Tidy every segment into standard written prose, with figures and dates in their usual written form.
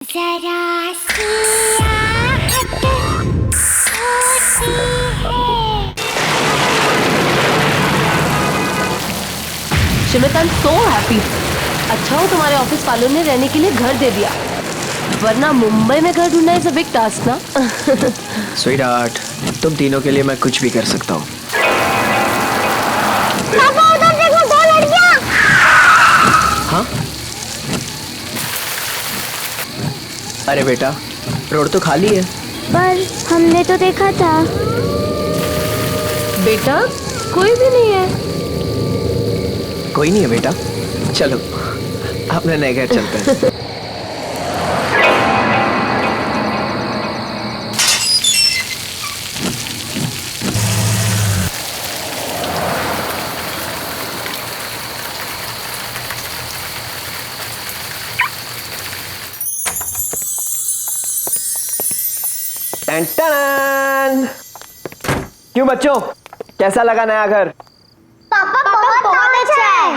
जरा सी आहट होती है। शिमित, आई एम सो हैप्पी। अच्छा हो तुम्हारे ऑफिस वालों ने रहने के लिए घर दे दिया, वरना मुंबई में घर ढूंढना इज अ बिग टास्क ना। स्वीटहार्ट, तुम तीनों के लिए मैं कुछ भी कर सकता हूँ। पापा उधर देखो, 2 लड़कियां। हाँ? अरे बेटा, रोड तो खाली है। पर हमने तो देखा था। बेटा कोई भी नहीं है। कोई नहीं है बेटा, चलो अपने नए घर चलते हैं। टन-टन! क्यों बच्चों, कैसा लगा नया घर? पापा बहुत अच्छा है।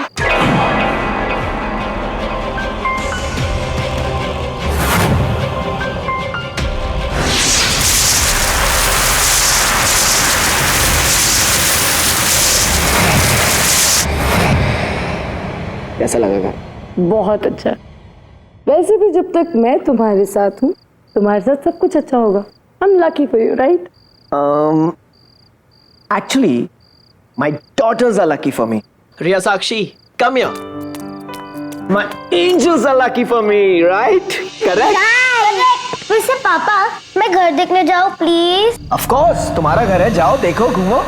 कैसा लगा घर? बहुत अच्छा। वैसे भी जब तक मैं तुम्हारे साथ हूँ, तुम्हारे साथ सब कुछ अच्छा होगा। I'm lucky for you, right? Actually, my daughters are lucky for me. Riya Sakshi, come here. My angels are lucky for me, right? Correct? वैसे पापा, मैं घर देखने जाऊँ प्लीज? Of course, तुम्हारा घर है, जाओ देखो घूमो।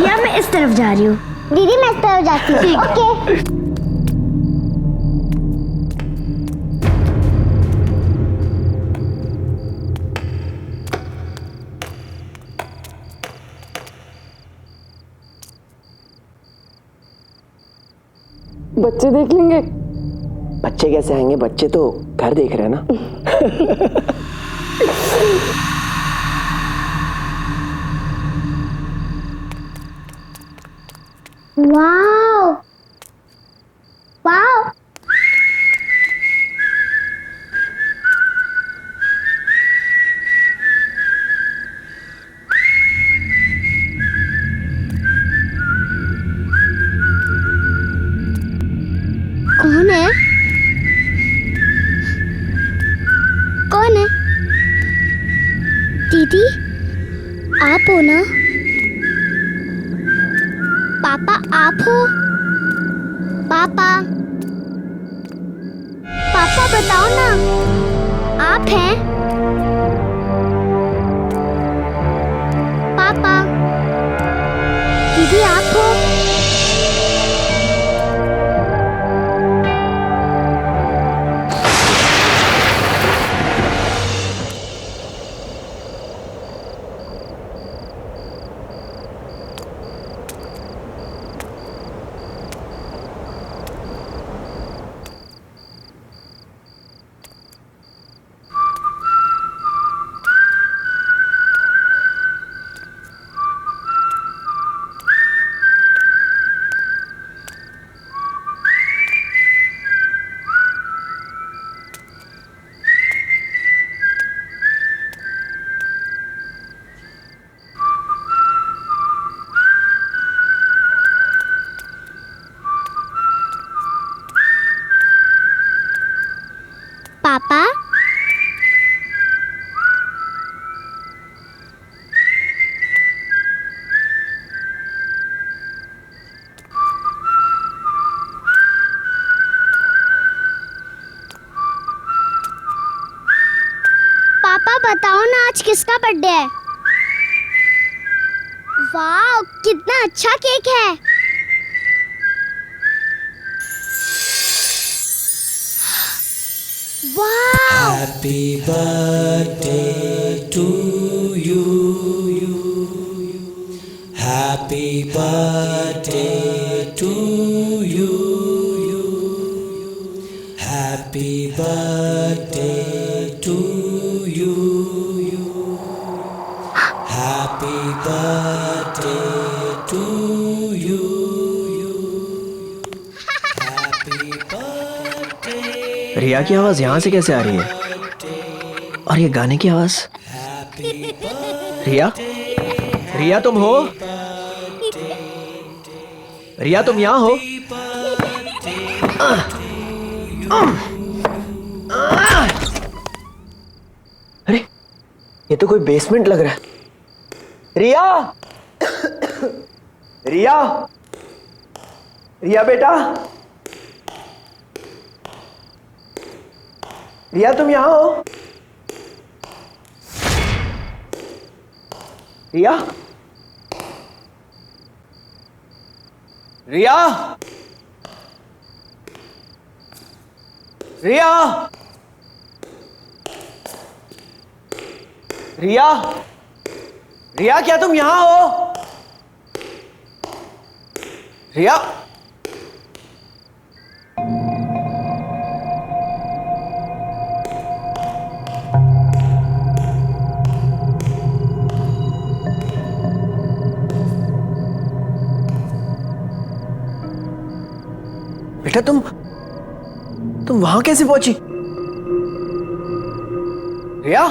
या मैं इस तरफ जा रही हूँ। दीदी मैं इस तरफ जाती हूँ। ओके। बच्चे देख लेंगे। बच्चे कैसे आएंगे, बच्चे तो घर देख रहे हैं ना। Wow wow. कौन है? कौन है? दीदी, आप हो ना? पापा आप हो? पापा, पापा बताओ ना, आप हैं? पापा, दीदी आप हो? पापा, पापा बताओ ना, आज किसका बर्थडे है? वाह, कितना अच्छा केक है। वाह। Happy birthday to you. Happy birthday to you. Happy birthday to you. Happy birthday to you. Happy birthday. रिया की आवाज यहाँ से कैसे आ रही है? और ये गाने की आवाज। रिया, रिया तुम हो? रिया तुम यहाँ हो? अरे ये तो कोई बेसमेंट लग रहा है। रिया, रिया, रिया बेटा, रिया तुम यहाँ हो? रिया, रिया, रिया, रिया, रिया क्या तुम यहां हो? रिया, बेटा तुम वहां कैसे पहुंची? रिया,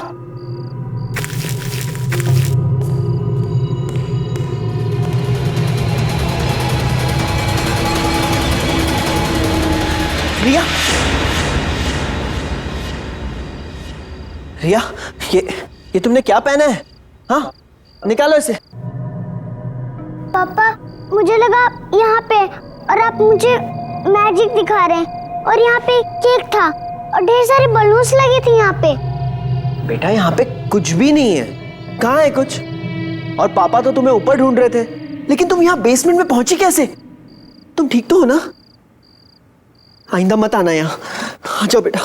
रिया, रिया, ये तुमने क्या पहना है? हाँ, निकालो इसे। पापा मुझे लगा यहाँ पे और आप मुझे मैजिक दिखा रहे हैं और यहाँ पे केक था और ढेर सारे बलून्स लगे थे यहाँ पे। बेटा यहाँ पे कुछ भी नहीं है। कहाँ है कुछ? और पापा तो तुम्हें ऊपर ढूंढ रहे थे, लेकिन तुम यहाँ बेसमेंट में पहुंची कैसे? तुम ठीक तो हो ना? आइंदा मत आना यहाँ। आ जाओ बेटा।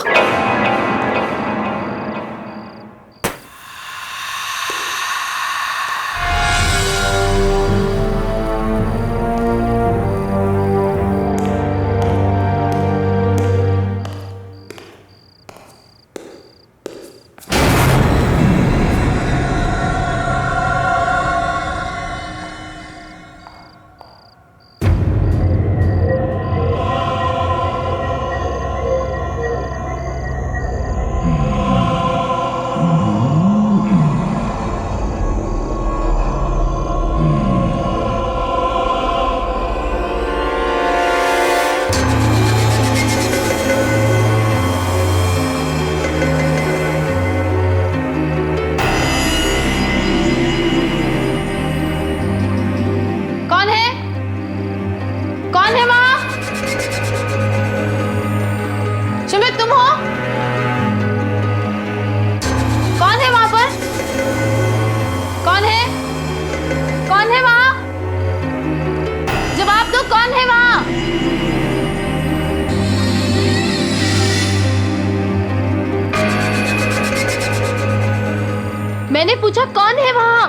मैंने पूछा कौन है वहां?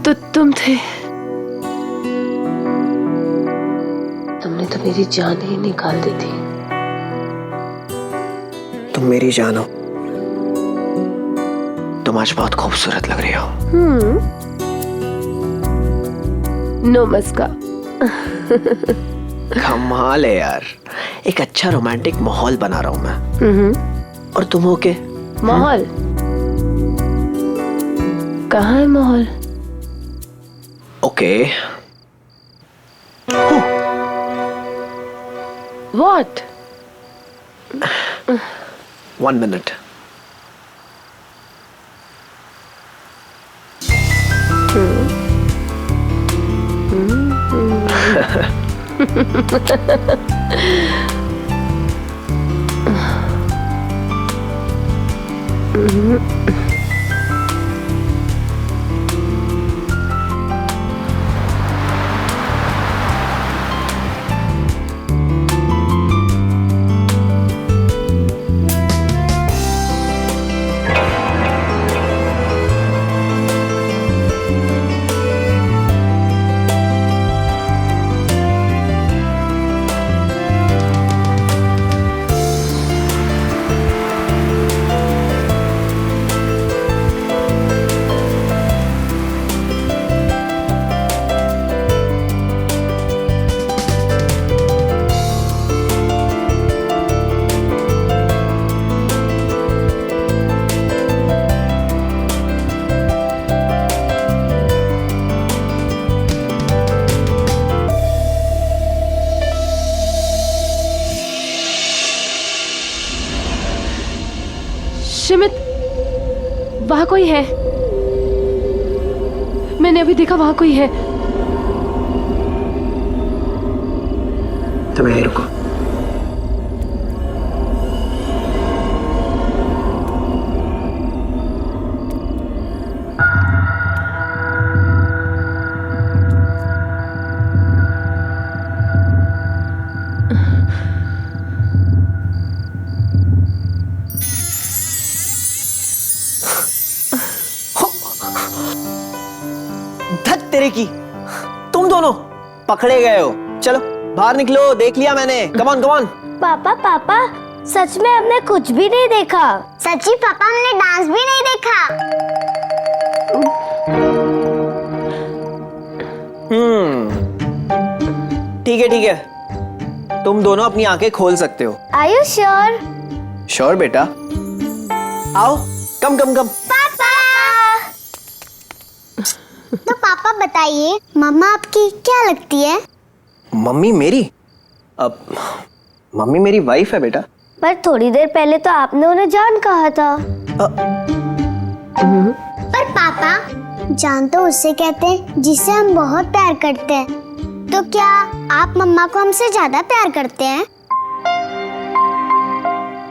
तो तुम थे। तुमने तो मेरी जान ही निकाल दी थी। तुम मेरी जान हो। तुम आज बहुत खूबसूरत लग रही हो। नमस्कार। कमाल है यार। एक अच्छा रोमांटिक माहौल बना रहा हूं मैं। और तुम हो के? माहौल? कहाँ है माहौल? ओके। What? 1 minute. कोई है। मैंने अभी देखा वहां कोई है। तुम यहीं रुको। धत तेरे की, तुम दोनों पकड़े गए हो। चलो बाहर निकलो, देख लिया मैंने। Come on come on. पापा पापा सच में हमने कुछ भी नहीं देखा। सच्ची पापा हमने डांस भी नहीं देखा। ठीक है, तुम दोनों अपनी आंखें खोल सकते हो। Are you sure? श्योर बेटा, आओ। कम कम कम। पापा तो पापा बताइए, मम्मा आपकी क्या लगती है? मम्मी मेरी? अब मम्मी मेरी वाइफ है बेटा। पर थोड़ी देर पहले तो आपने उन्हें जान कहा था। पर पापा, जान तो उससे कहते हैं जिससे हम बहुत प्यार करते हैं। तो क्या आप मम्मा को हमसे ज्यादा प्यार करते हैं?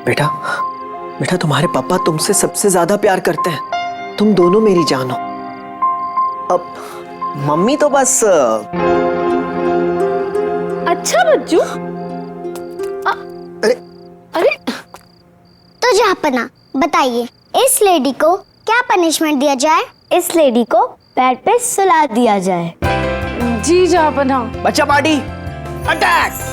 बेटा बेटा, तुम्हारे पापा तुमसे सबसे ज्यादा प्यार करते हैं। तुम दोनों मेरी जान हो। अब मम्मी तो बस अच्छा बच्चू। अरे अरे तो जहाँपना बताइए, इस लेडी को क्या पनिशमेंट दिया जाए? इस लेडी को बेड पे सुला दिया जाए। जी जहाँपना। बच्चा पार्टी अटैक।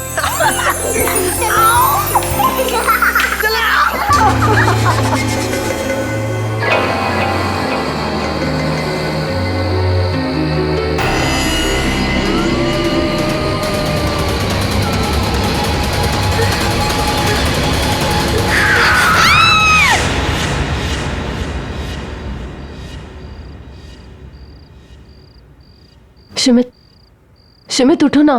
शिमित, शिमित उठो ना।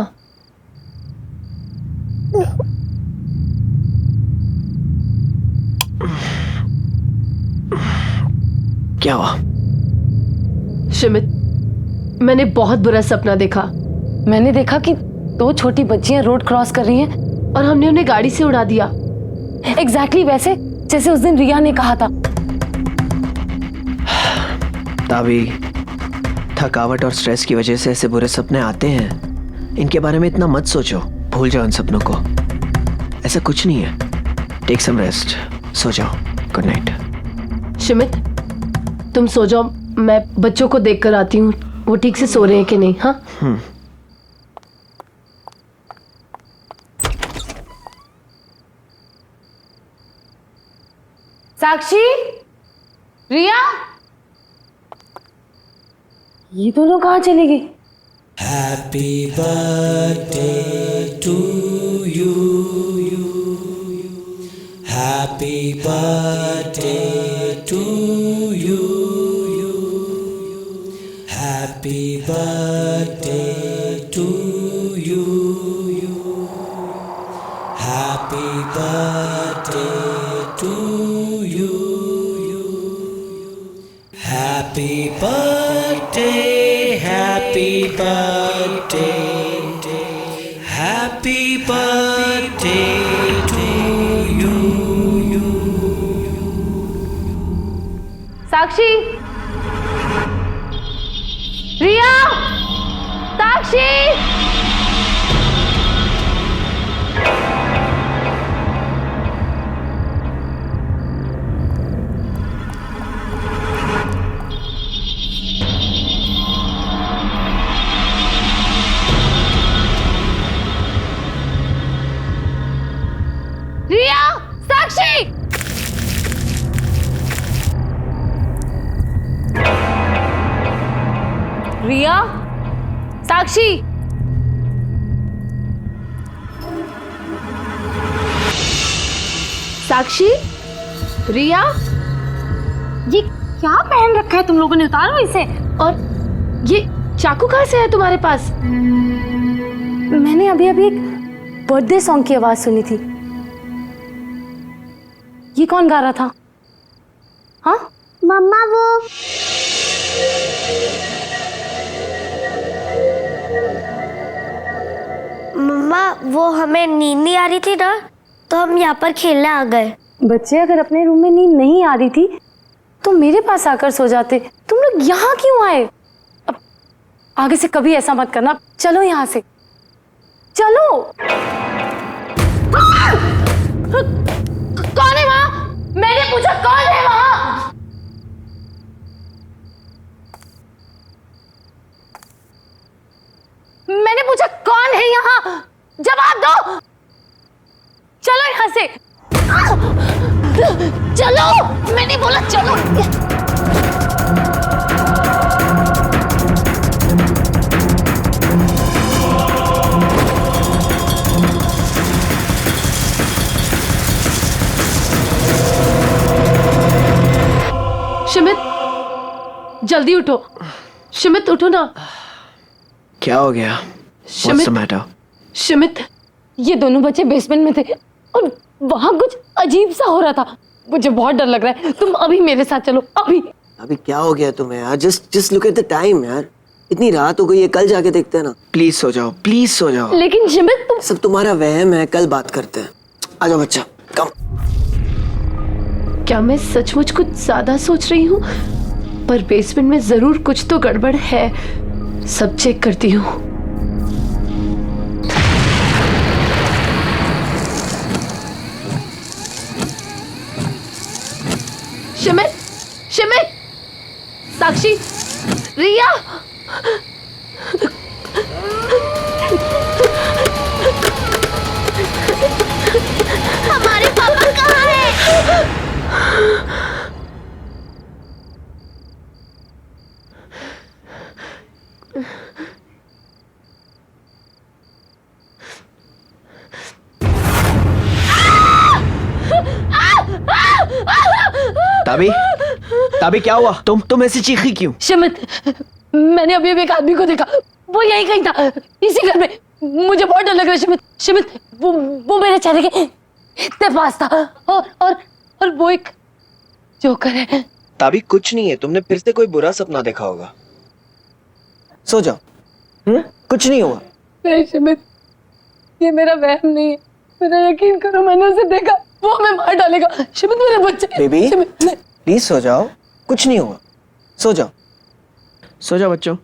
क्या हुआ? शिमित, मैंने बहुत बुरा सपना देखा। मैंने देखा कि 2 छोटी बच्चियां रोड क्रॉस कर रही हैं और हमने उन्हें गाड़ी से उड़ा दिया। एग्जैक्टली वैसे जैसे उस दिन रिया ने कहा था। तावी, थकावट और स्ट्रेस की वजह से ऐसे बुरे सपने आते हैं। इनके बारे में इतना मत सोचो, भूल जाओ इन सपनों को। ऐसा कुछ नहीं है। टेक सम रेस्ट, सो जाओ। Good night. शिमित, तुम सो जाओ, मैं बच्चों को देख कर आती हूँ वो ठीक से सो रहे हैं कि नहीं। हाँ साक्षी, रिया, ये दोनों कहाँ चली गई? Happy birthday to you. Happy birthday to you. Happy birthday to you. Happy birthday to you. Happy birthday, happy birthday, happy birthday to you. साक्षी, रिया, साक्षी। रिया, साक्षी। रिया, साक्षी। साक्षी, रिया, ये क्या पहन रखा है तुम लोगों ने? उतारो इसे। और ये चाकू कहाँ से है तुम्हारे पास? मैंने अभी अभी एक बर्थडे सॉन्ग की आवाज सुनी थी। ये कौन गा रहा था? हाँ, मम्मा वो हमें नींद नहीं आ रही थी ना, तो हम यहाँ पर खेलने आ गए। बच्चे अगर अपने रूम में नींद नहीं आ रही थी तो मेरे पास आकर सो जाते। तुम लोग यहाँ क्यों आए? अब आगे से कभी ऐसा मत करना। चलो यहाँ से, चलो। कौन है वहाँ? मैंने पूछा कौन है वहाँ? मैंने पूछा कौन है यहाँ? जवाब दो। चलो यहाँ से, चलो। मैंने बोला चलो। शिमित, जल्दी उठो। शिमित उठो ना। क्या हो गया? What's the matter? शिमित, ये दोनों बच्चे बेसमेंट में थे और वहां कुछ अजीब सा हो रहा था। मुझे बहुत डर लग रहा है। तुम अभी मेरे साथ चलो, अभी। अभी क्या हो गया तुम्हें यार? Just look at the time यार। इतनी रात हो गई है, कल जाके देखते हैं ना। प्लीज सो जाओ, प्लीज सो जाओ। लेकिन शिमित तुम। सब तुम्हारा वहम है, कल बात करते हैं। आ जाओ बच्चा, कम। क्या मैं सचमुच कुछ ज्यादा सोच रही हूँ? पर बेसमेंट में जरूर कुछ तो गड़बड़ है। सब चेक करती हूँ। शिमित, शिमित, साक्षी, रिया, हमारे पापा कहाँ हैं? ताबी, ताबी क्या हुआ? तुम ऐसी चीखी क्यों? शिमित, मैंने अभी एक आदमी को देखा। वो यही कहीं था, इसी घर में। मुझे बहुत डर लग रहा है शिमित। शिमित, वो मेरे चेहरे के इतने पास था। और वो एक जोकर है। ताबी कुछ नहीं है, तुमने फिर से कोई बुरा सपना देखा होगा। सो जाओ। कुछ नहीं हुआ। नहीं शिमित, ये मेरा वहम नहीं है। मेरा यकीन करो, मैंने उसे देखा। वो हमें मार डालेगा। शिमित, मेरे बच्चे। बेबी, शिमित, नहीं। प्लीज सो जाओ, कुछ नहीं हुआ। सो जाओ, सो जाओ बच्चों।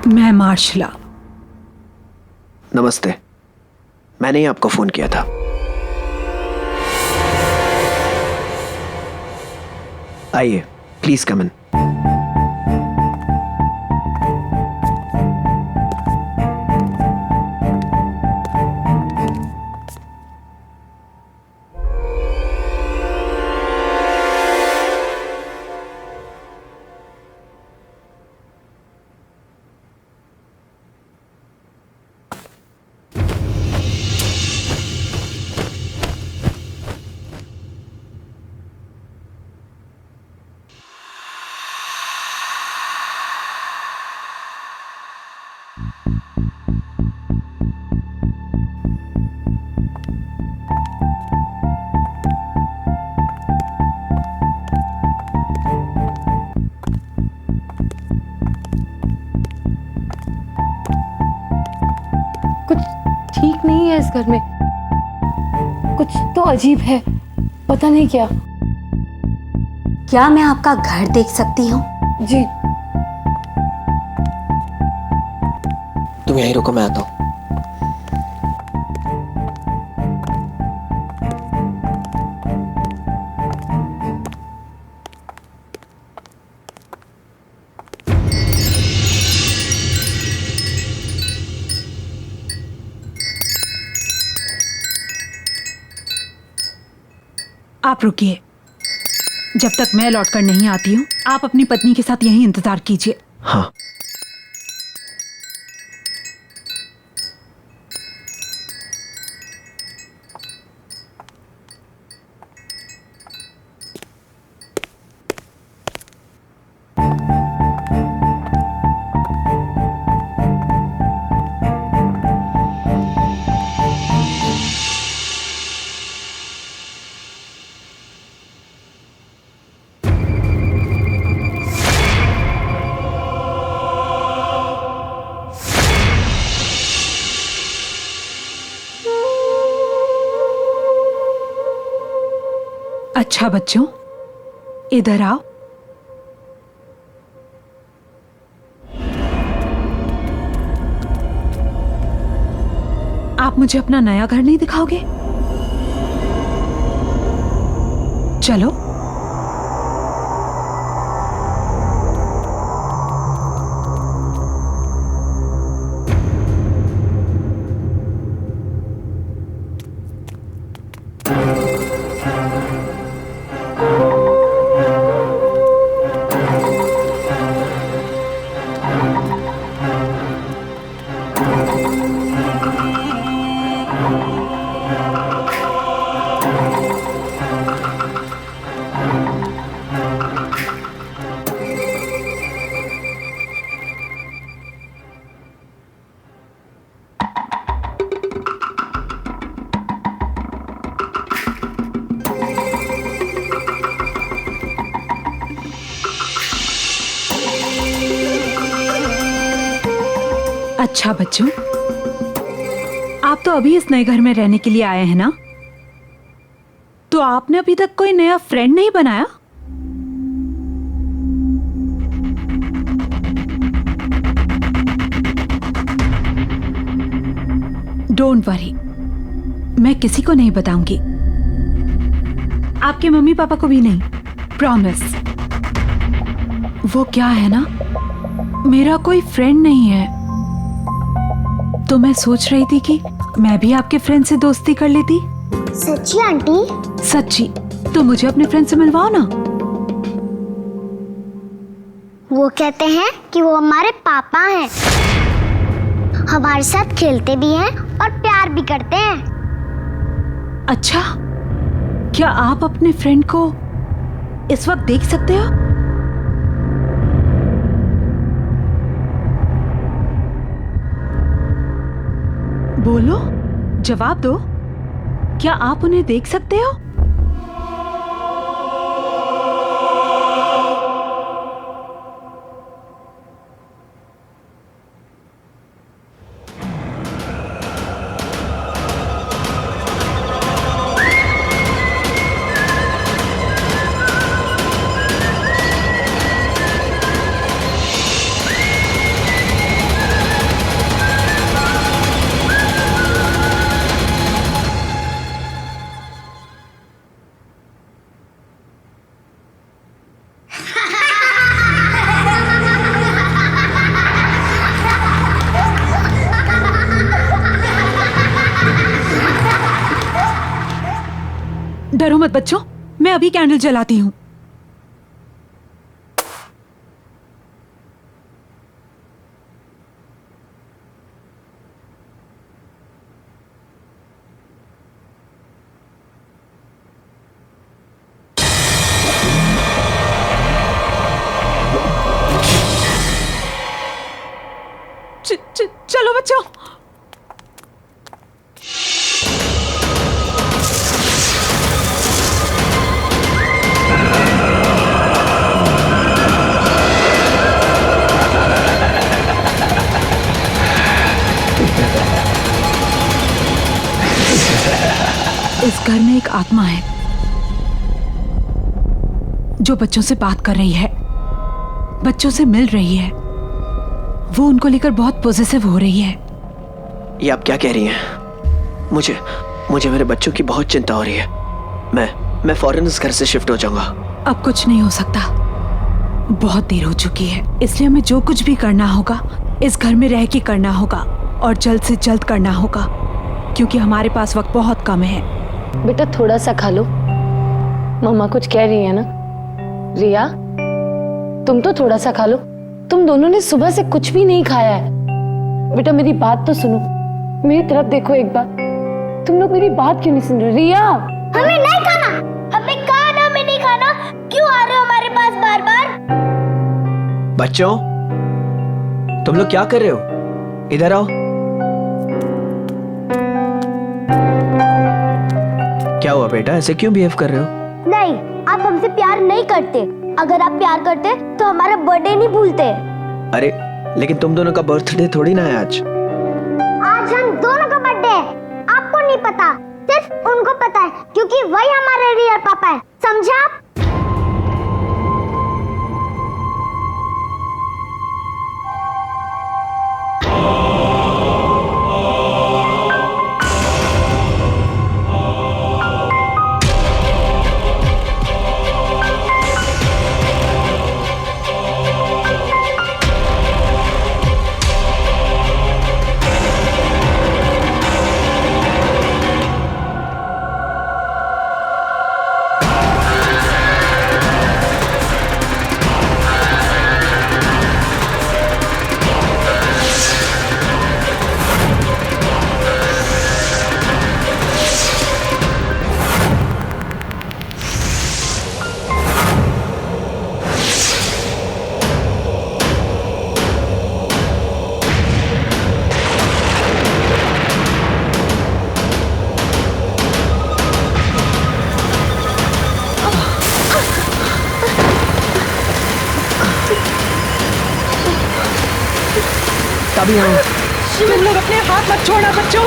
मैं मार्शला। नमस्ते, मैंने ही आपको फोन किया था। आइए, प्लीज कम इन। कुछ ठीक नहीं है इस घर में। कुछ तो अजीब है, पता नहीं क्या। क्या मैं आपका घर देख सकती हूँ? जी। तुम यहीं रुको, मैं आता हूँ। आप रुकिए, जब तक मैं लौटकर नहीं आती हूँ आप अपनी पत्नी के साथ यहीं इंतजार कीजिए। हाँ। अच्छा बच्चों, इधर आओ। आप मुझे अपना नया घर नहीं दिखाओगे? चलो। अच्छा बच्चों, आप तो अभी इस नए घर में रहने के लिए आए हैं ना? तो आपने अभी तक कोई नया फ्रेंड नहीं बनाया? डोंट वरी, मैं किसी को नहीं बताऊंगी, आपके मम्मी पापा को भी नहीं, प्रॉमिस। वो क्या है ना, मेरा कोई फ्रेंड नहीं है, तो मैं सोच रही थी कि मैं भी आपके फ्रेंड से दोस्ती कर लेती। सच्ची आंटी? सच्ची। तो मुझे अपने फ्रेंड से मिलवाओ ना। वो कहते हैं कि वो हमारे पापा हैं, हमारे साथ खेलते भी हैं और प्यार भी करते हैं। अच्छा, क्या आप अपने फ्रेंड को इस वक्त देख सकते हो? बोलो, जवाब दो, क्या आप उन्हें देख सकते हो? डरो मत बच्चों, मैं अभी कैंडल जलाती हूँ। चलो बच्चों। इस घर में एक आत्मा है जो बच्चों से बात कर रही है, बच्चों से मिल रही है। वो उनको लेकर बहुत पॉजिटिव हो रही है। ये आप क्या कह रही हैं? मुझे मेरे बच्चों की बहुत चिंता हो रही है। मैं फौरन इस घर से शिफ्ट हो जाऊंगा। अब कुछ नहीं हो सकता, बहुत देर हो चुकी है। इसलिए हमें जो कुछ भी करना होगा इस घर में रह के करना होगा और जल्द से जल्द करना होगा, क्योंकि हमारे पास वक्त बहुत कम है। बेटा थोड़ा सा खा लो, मम्मा कुछ कह रही है ना। रिया, तुम तो थोड़ा सा खा लो, तुम दोनों ने सुबह से कुछ भी नहीं खाया है। बेटा मेरी बात तो सुनो, मेरी तरफ देखो एक बार। तुम लोग मेरी बात क्यों नहीं सुन रहे? रिया, हमें नहीं खाना, हमें कहा ना हमें नहीं खाना, क्यों आ रहे हो हमारे पास बार बार? बच्चों, तुम लोग क्या कर रहे हो? इधर आओ। क्या हुआ बेटा, ऐसे क्यों बिहेव कर रहे हो? नहीं, आप हमसे प्यार नहीं करते। अगर आप प्यार करते तो हमारा बर्थडे नहीं भूलते। अरे लेकिन तुम दोनों का बर्थडे थोड़ी ना है आज। आज हम दोनों का बर्थडे है, आपको नहीं पता। सिर्फ उनको पता है, क्योंकि वही हमारे रियल पापा है, समझा आप? तभी हम तुम लोग अपने हाथ मत छोड़ना बच्चों।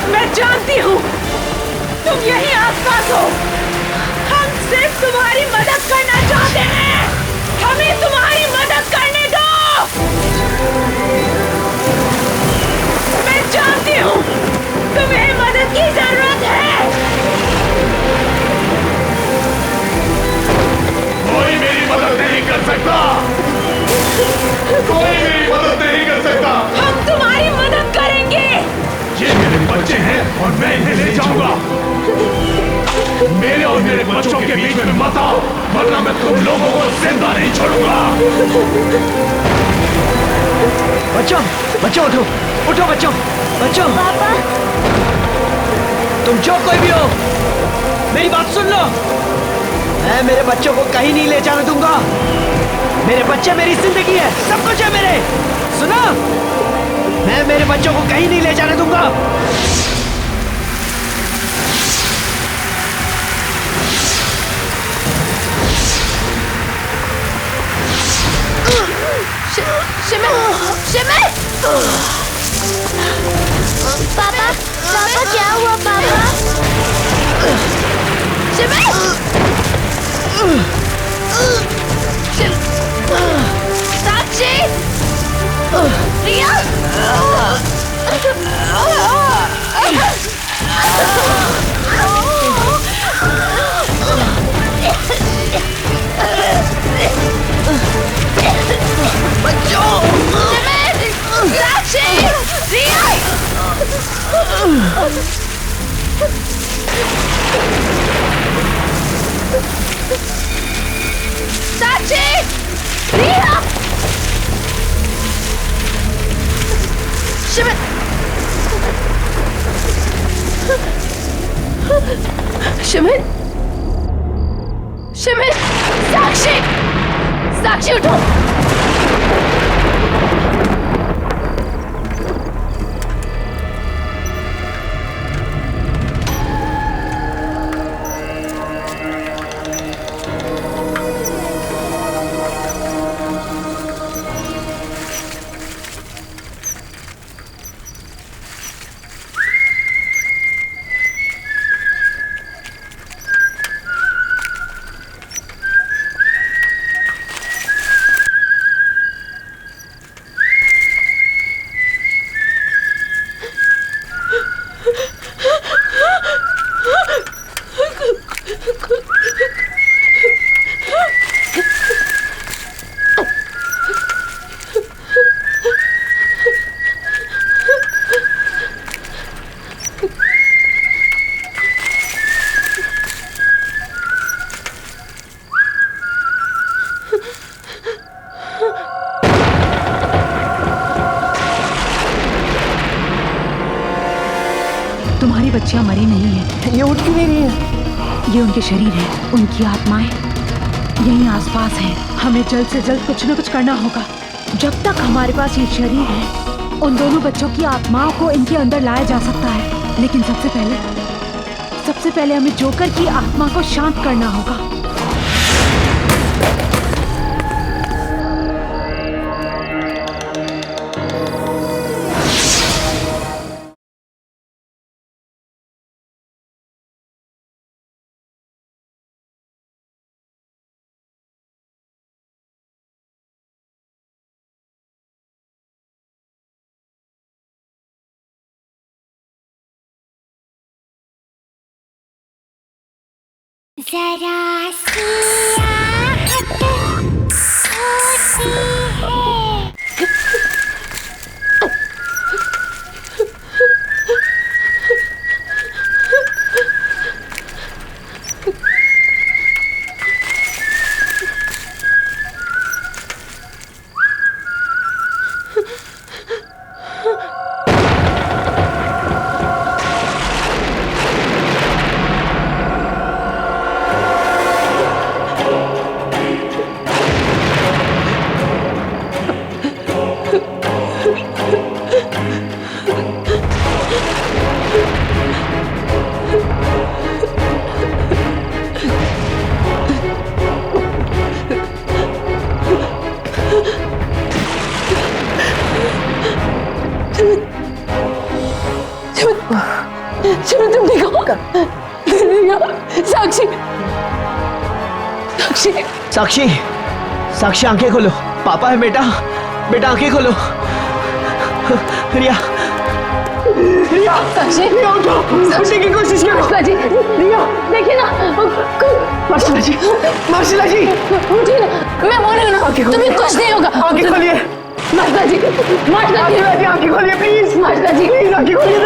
मैं जानती हूँ तुम यहीं आसपास हो। हम सिर्फ तुम्हारी मदद करना चाहते हैं। हमें तुम्हारी मदद करने दो। मैं जानती हूँ तुम्हें मदद की जरूरत है। कोई मेरी मदद नहीं कर सकता। कोई मेरी मदद नहीं कर सकता। हम तुम्हारी मदद करेंगे। ये मेरे बच्चे हैं और मैं इन्हें ले जाऊंगा। मेरे और मेरे बच्चों के बीच में मत आओ, वरना मैं तुम लोगों को जिंदा नहीं छोड़ूंगा। बच्चों, बच्चों उठो, उठो बच्चों, बच्चों। पापा तुम जो कोई भी हो, मेरी बात सुन लो। मैं मेरे बच्चों को कहीं नहीं ले जाने दूंगा। मेरे बच्चे मेरी जिंदगी है, सब कुछ है मेरे। सुनो, मैं मेरे बच्चों को कहीं नहीं ले जाने दूंगा। पापा पापा क्या हुआ पापा? साक्षी, रिया, शिमित, शिमित, साक्षी, साक्षी उठो। बच्चियां मरी नहीं हैं। ये उठ क्यों नहीं रही है? ये उनके शरीर हैं, उनकी आत्माएं यहीं आसपास हैं। हमें जल्द से जल्द कुछ न कुछ करना होगा। जब तक हमारे पास ये शरीर है, उन दोनों बच्चों की आत्माओं को इनके अंदर लाया जा सकता है। लेकिन सबसे पहले हमें जोकर की आत्मा को शांत करना होगा। जरा सी आहट होती है। शिमित तुम ठीक हो? साक्षी साक्षी साक्षी, साक्षी आंखें खोलो। पापा है बेटा, बेटा आंखें खोलो। रिया, रिया, साक्षी रिया उठो, उठने की कोशिश करो। मार्शला जी, रिया, देखिए ना, मार्शला जी, मार्शला जी, उठिए ना, मैं बोल रही हूँ ना, तुम्हें कुछ नहीं होगा। आंखें खोलिए। मार्शला जी, मार्शला जी, आंखें खोलिए प्लीज। मार्शला जी, प्लीज आंखें खोलिए।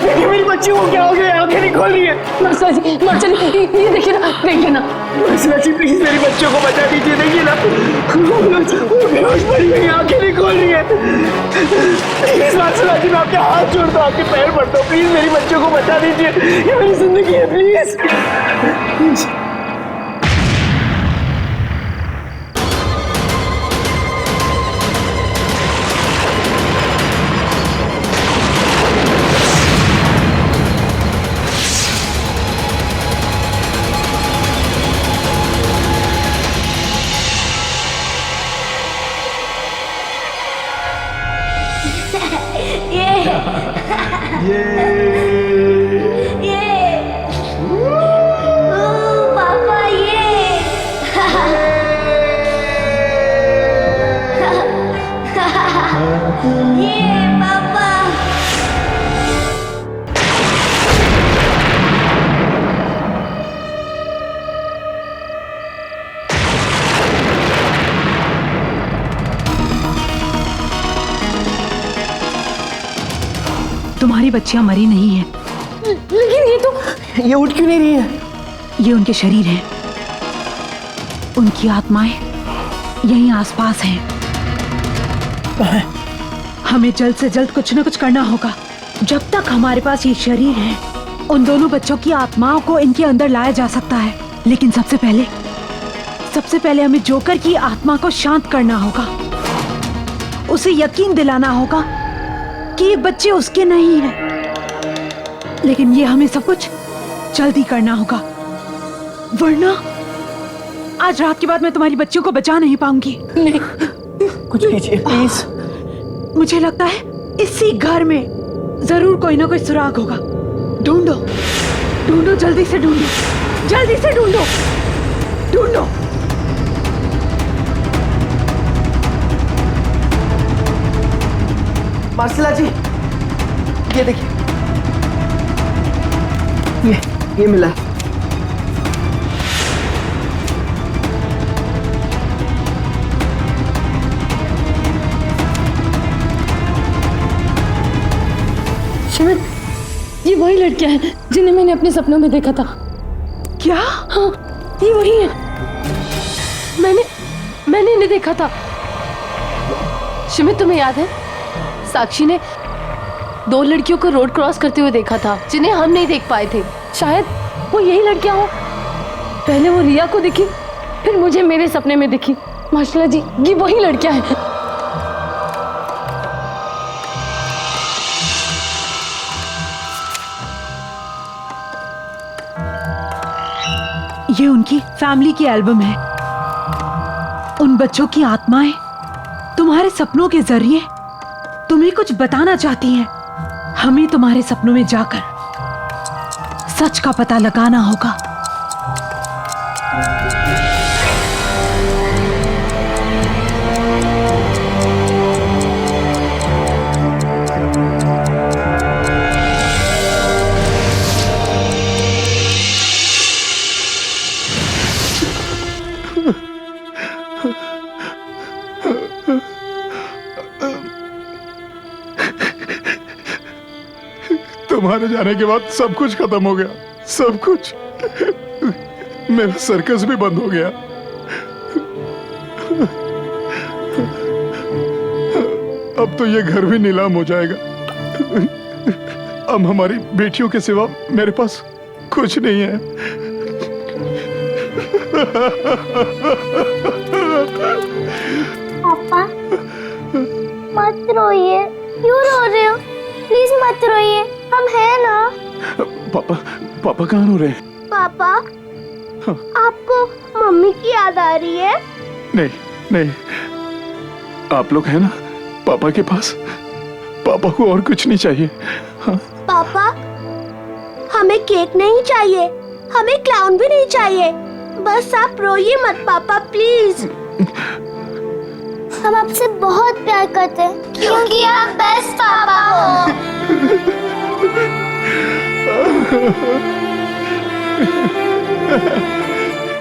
देखिए मेरी बच्ची को क्या हो गया, आंखें नहीं खोल रही है। मार्शला जी, मार्शला जी, ये देखिए ना। मार्शला जी प्लीज मेरी बच्चों को बचा दीजिए। देखिए ना, वो बेहोश पड़ी हुई है, आंखें नहीं खोल रही है। प्लीज मार्शला जी, मैं आपके हाथ जोड़ता हूँ, आपके पैर पड़ता हूँ, प्लीज मेरी बच्चों को बचा दीजिए। ये मेरी जिंदगी है, प्लीज। पापा ये पापा। तुम्हारी बच्चियां मरी नहीं हैं। लेकिन ये उठ क्यों नहीं रही है? ये उनके शरीर हैं, उनकी आत्माएं यहीं आसपास हैं। हमें जल्द से जल्द कुछ न कुछ करना होगा। जब तक हमारे पास ये शरीर है, उन दोनों बच्चों की आत्माओं को इनके अंदर लाया जा सकता है। लेकिन सबसे पहले हमें जोकर की आत्मा को शांत करना होगा। उसे यकीन दिलाना होगा कि ये बच्चे उसके नहीं हैं। लेकिन ये हमें सब कुछ जल्दी करना होगा, वरना आज रात के बाद मैं तुम्हारी बच्चियों को बचा नहीं पाऊंगी। नहीं, कुछ कीजिए प्लीज। मुझे लगता है इसी घर में जरूर कोई ना कोई सुराग होगा। ढूंढो, ढूंढो, जल्दी से ढूंढो, जल्दी से ढूंढो, ढूंढो। मार्शला जी, ये देखिए, ये मिला। शिमित, ये वही लड़कियां हैं जिन्हें मैंने अपने सपनों में देखा था। क्या? हाँ, ये वही है। मैंने इन्हें देखा था। शिमित, तुम्हें याद है साक्षी ने 2 लड़कियों को रोड क्रॉस करते हुए देखा था जिन्हें हम नहीं देख पाए थे। शायद वो यही लड़कियां हो। पहले वो रिया को दिखी, फिर मुझे मेरे सपने में दिखी। माशाल्लाह जी, ये वही लड़कियां हैं। ये उनकी फैमिली की एल्बम है। उन बच्चों की आत्माएं तुम्हारे सपनों के जरिए तुम्हें कुछ बताना चाहती हैं। हमें तुम्हारे सपनों में जाकर सच का पता लगाना होगा। तुम्हारे जाने के बाद सब कुछ खत्म हो गया, सब कुछ। मेरा सर्कस भी बंद हो गया। अब तो ये घर भी नीलाम हो जाएगा। अब हमारी बेटियों के सिवा मेरे पास कुछ नहीं है। पापा मत रोइए, क्यों रो रहे हो? प्लीज मत रोइए, हम हैं ना। पापा कहाँ रो रहे हैं? पापा आपको मम्मी की याद आ रही है? नहीं, आप लोग हैं ना पापा के पास। पापा को और कुछ नहीं चाहिए। हाँ? पापा हमें केक नहीं चाहिए, हमें क्लाउन भी नहीं चाहिए। बस आप रोइए मत पापा, प्लीज। हम आपसे बहुत प्यार करते हैं क्योंकि आप बेस्ट पापा हो।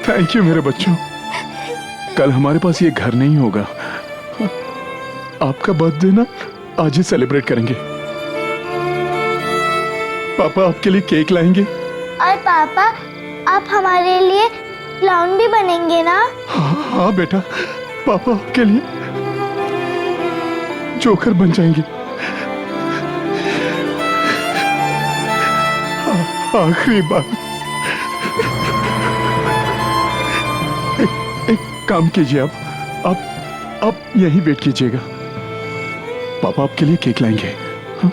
थैंक यू मेरे बच्चों। कल हमारे पास ये घर नहीं होगा। आपका बर्थडे ना आज ही सेलिब्रेट करेंगे। पापा आपके लिए केक लाएंगे। और पापा आप हमारे लिए क्लाउन भी बनेंगे ना? हाँ बेटा, पापा आपके लिए जोकर बन जाएंगे। आखिरी बार एक काम कीजिए, आप यहीं वेट कीजिएगा। पापा आपके लिए केक लाएंगे। हाँ?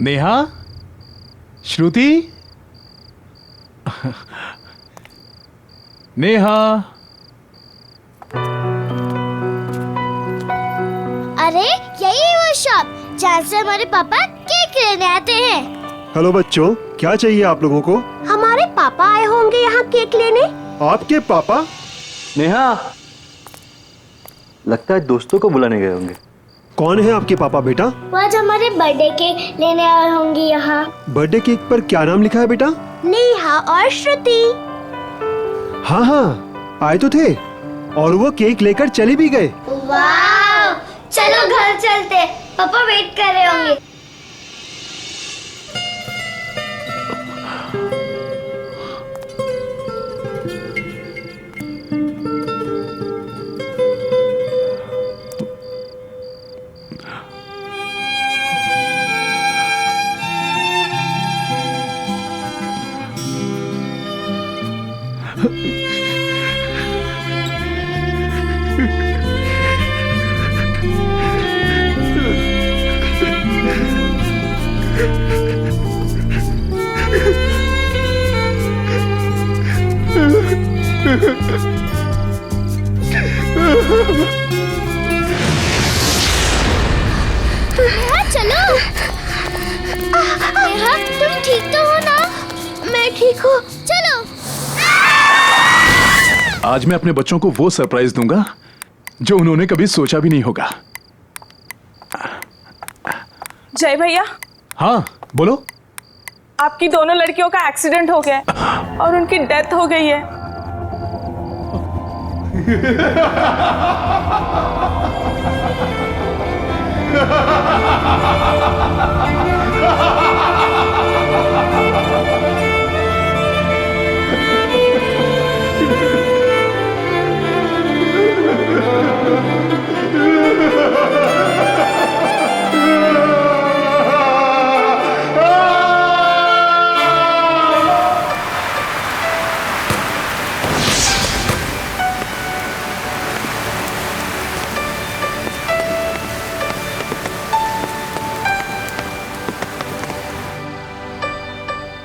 नेहा, श्रुति, नेहा। अरे यही वो शॉप जहाँ से हमारे पापा केक लेने आते हैं। हेलो बच्चों, क्या चाहिए आप लोगों को? हमारे पापा आए होंगे यहाँ केक लेने। आपके पापा? नेहा, लगता है दोस्तों को बुलाने गए होंगे। कौन है आपके पापा बेटा? वो आज हमारे बर्थडे केक लेने आए होंगे यहाँ। बर्थडे केक पर क्या नाम लिखा है बेटा? नेहा और श्रुति। हाँ, आए तो थे और वो केक लेकर चले भी गए। वाह, चलो घर चलते, पापा वेट कर रहे होंगे। नेहा चलो। नेहा तुम ठीक तो हो ना? मैं ठीक हूँ, चलो। आज मैं अपने बच्चों को वो सरप्राइज दूंगा जो उन्होंने कभी सोचा भी नहीं होगा। जय भैया, हाँ बोलो। आपकी दोनों लड़कियों का एक्सीडेंट हो गया है और उनकी डेथ हो गई है।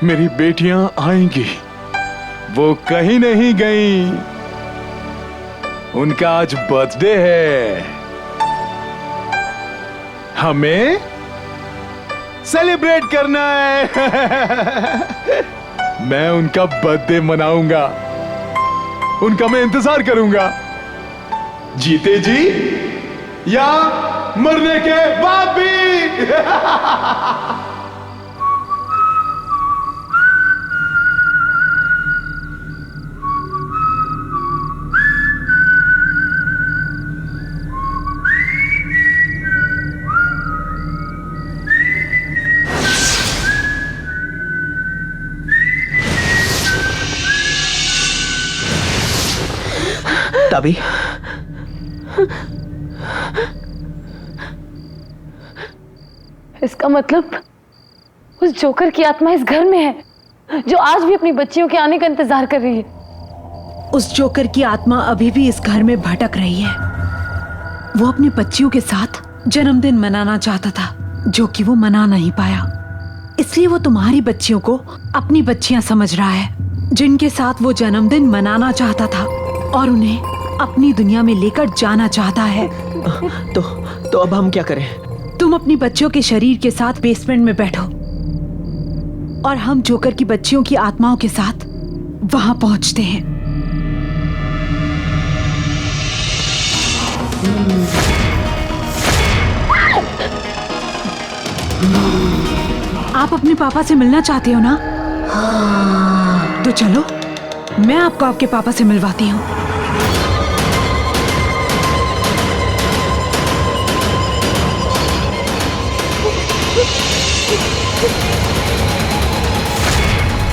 मेरी बेटियां आएंगी, वो कहीं नहीं गई। उनका आज बर्थडे है, हमें सेलिब्रेट करना है। मैं उनका बर्थडे मनाऊंगा, उनका मैं इंतजार करूंगा, जीते जी या मरने के बाद भी। तभी इसका मतलब उस जोकर की आत्मा इस घर में है, जो आज भी अपनी बच्चियों के आने का इंतजार कर रही है। उस जोकर की आत्मा अभी भी इस घर में भटक रही है। वो अपनी बच्चियों के साथ जन्मदिन मनाना चाहता था, जो कि वो मना नहीं पाया। इसलिए वो तुम्हारी बच्चियों को अपनी बच्चियां समझ रहा है, जिनके साथ वो जन्मदिन मनाना चाहता था और उन्हें अपनी दुनिया में लेकर जाना चाहता है। तो अब हम क्या करें? तुम अपनी बच्चियों के शरीर के साथ बेसमेंट में बैठो और हम जोकर की बच्चियों की आत्माओं के साथ वहां पहुंचते हैं। आप अपने पापा से मिलना चाहते हो ना? तो चलो, मैं आपको आपके पापा से मिलवाती हूँ।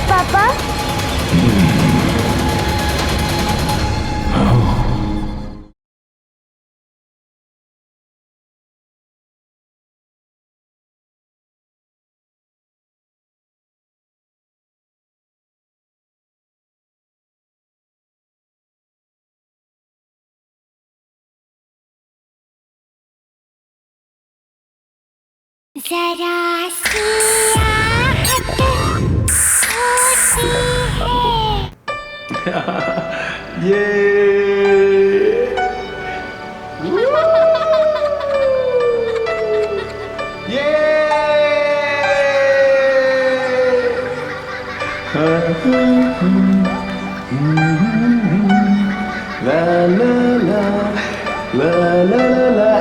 पापा, जरा सी आहट होती है। ये ला ला ला ला ला ला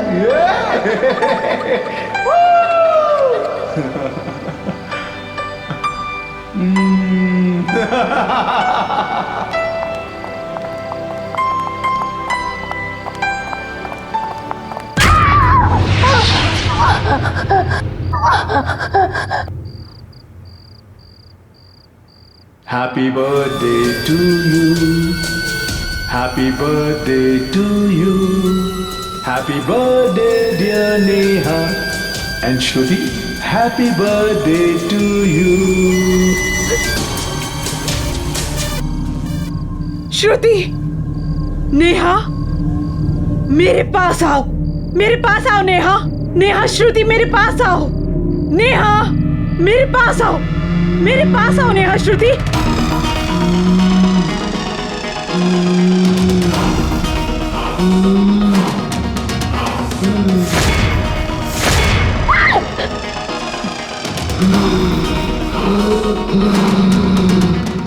Happy birthday to you. Happy birthday to you. Happy birthday dear Neha and Shruti. Happy birthday to you. श्रुति, नेहा, मेरे पास आओ, मेरे पास आओ नेहा, नेहा, श्रुति मेरे पास आओ, नेहा, मेरे पास आओ, मेरे पास आओ नेहा, श्रुति।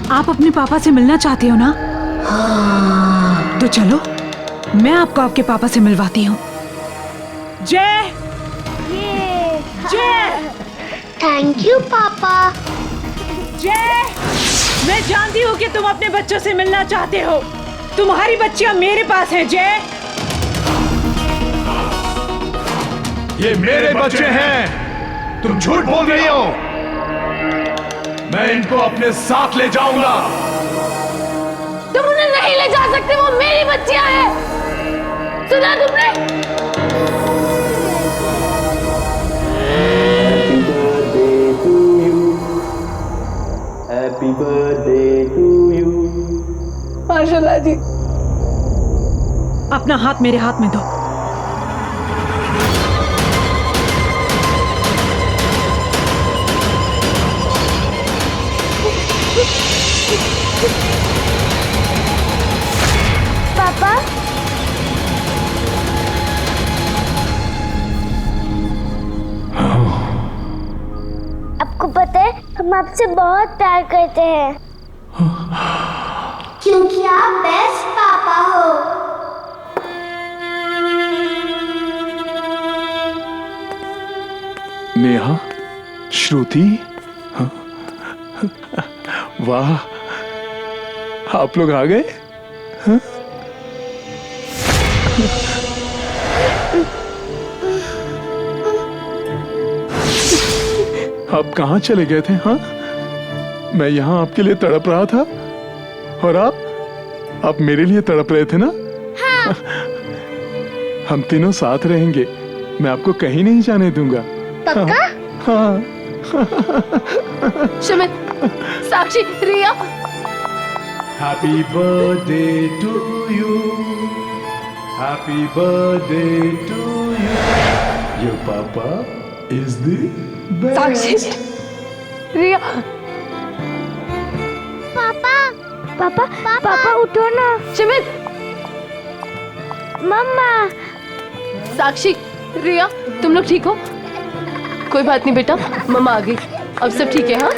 आप अपने पापा से मिलना चाहते हो ना? तो चलो, मैं आपको आपके पापा से मिलवाती हूँ। जय, ये जय, थैंक यू पापा। जय, मैं जानती हूँ कि तुम अपने बच्चों से मिलना चाहते हो। तुम्हारी बच्चियाँ मेरे पास हैं जय। ये मेरे बच्चे हैं, तुम झूठ बोल रही हो। मैं इनको अपने साथ ले जाऊंगा। तुम उन्हें नहीं ले जा सकते, वो मेरी बच्चियां हैं। सुना तुमने? Happy birthday to you. माशाल्लाह जी। अपना हाथ मेरे हाथ में दो। पापा, आपको पता है हम आपसे बहुत प्यार करते हैं क्योंकि आप बेस्ट पापा हो। नेहा, श्रुति, हाँ? वाह, आप लोग आ गए। हाँ? आप कहाँ चले गए थे? हाँ, मैं यहाँ आपके लिए तड़प रहा था और आप मेरे लिए तड़प रहे थे ना? हाँ। हम तीनों साथ रहेंगे, मैं आपको कहीं नहीं जाने दूंगा। पक्का? हाँ। शमित, साक्षी, रिया। Happy birthday to you. Happy birthday to you. Your papa is the best. साक्षी, रिया। पापा, पापा, पापा उठो ना। शमित, मम्मा। साक्षी, रिया, तुम लोग ठीक हो? कोई बात नहीं बेटा, मम्मा आ गई, अब सब ठीक है। हाँ,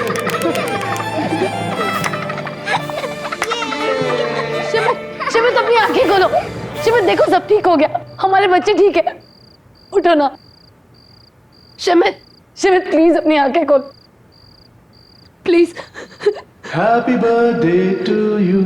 शिमित अपनी आंखें खोलो। शिमित देखो, सब ठीक हो गया, हमारे बच्चे ठीक है। उठो ना शिमित। शिमित प्लीज अपनी आंखें खोलो, please. Happy birthday to you.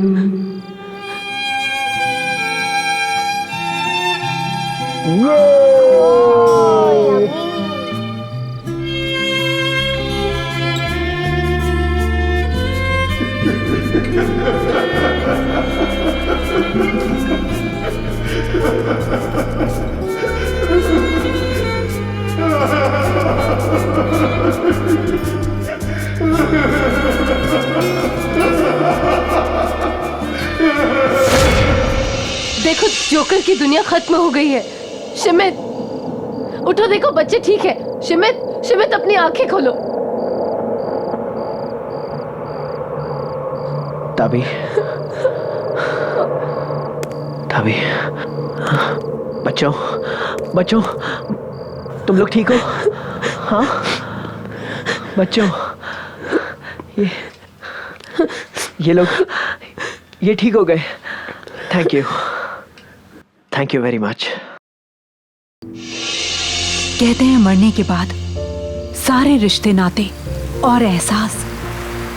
देखो जोकर की दुनिया खत्म हो गई है। शिमित उठो, देखो बच्चे ठीक है। शिमित, शिमित अपनी आंखें खोलो। ताबी, ताबी, बच्चों, बच्चों, तुम लोग ठीक हो? हाँ, बच्चों, ये लोग, ये ठीक हो गए। Thank you very much. कहते हैं मरने के बाद सारे रिश्ते, नाते और एहसास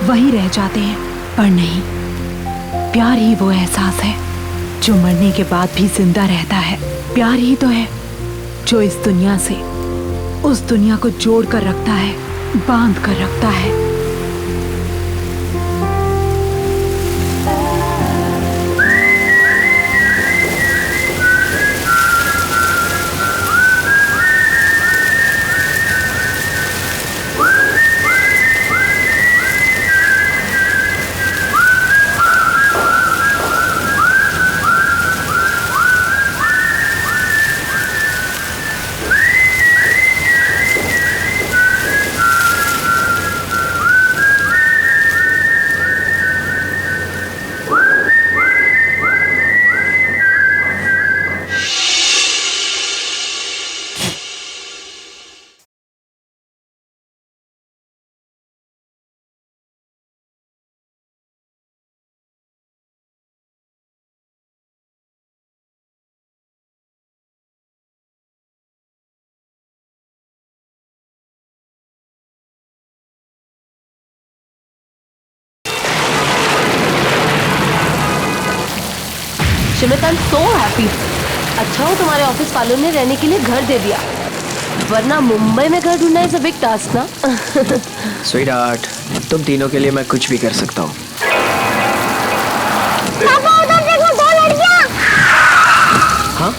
वही रह जाते हैं, पर नहीं, प्यार ही वो एहसास है जो मरने के बाद भी जिंदा रहता है। प्यार ही तो है जो इस दुनिया से उस दुनिया को जोड़ कर रखता है, बांध कर रखता है। शिमित आई एम सो हैप्पी। अच्छा हो तुम्हारे ऑफिस वालों ने रहने के लिए घर दे दिया, वरना मुंबई में घर ढूंढना इज अ बिग टास्क ना। स्वीटहार्ट, तुम तीनों के लिए मैं कुछ भी कर सकता हूँ। पापा उधर देखो, 2 लड़कियां। हाँ?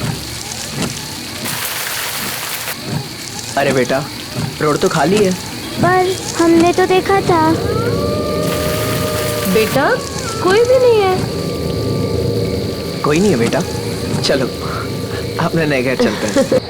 अरे बेटा, रोड तो खाली है। पर हमने तो देखा था। बेटा कोई भी नहीं है। कोई नहीं है बेटा, चलो अपने नए घर चलते हैं।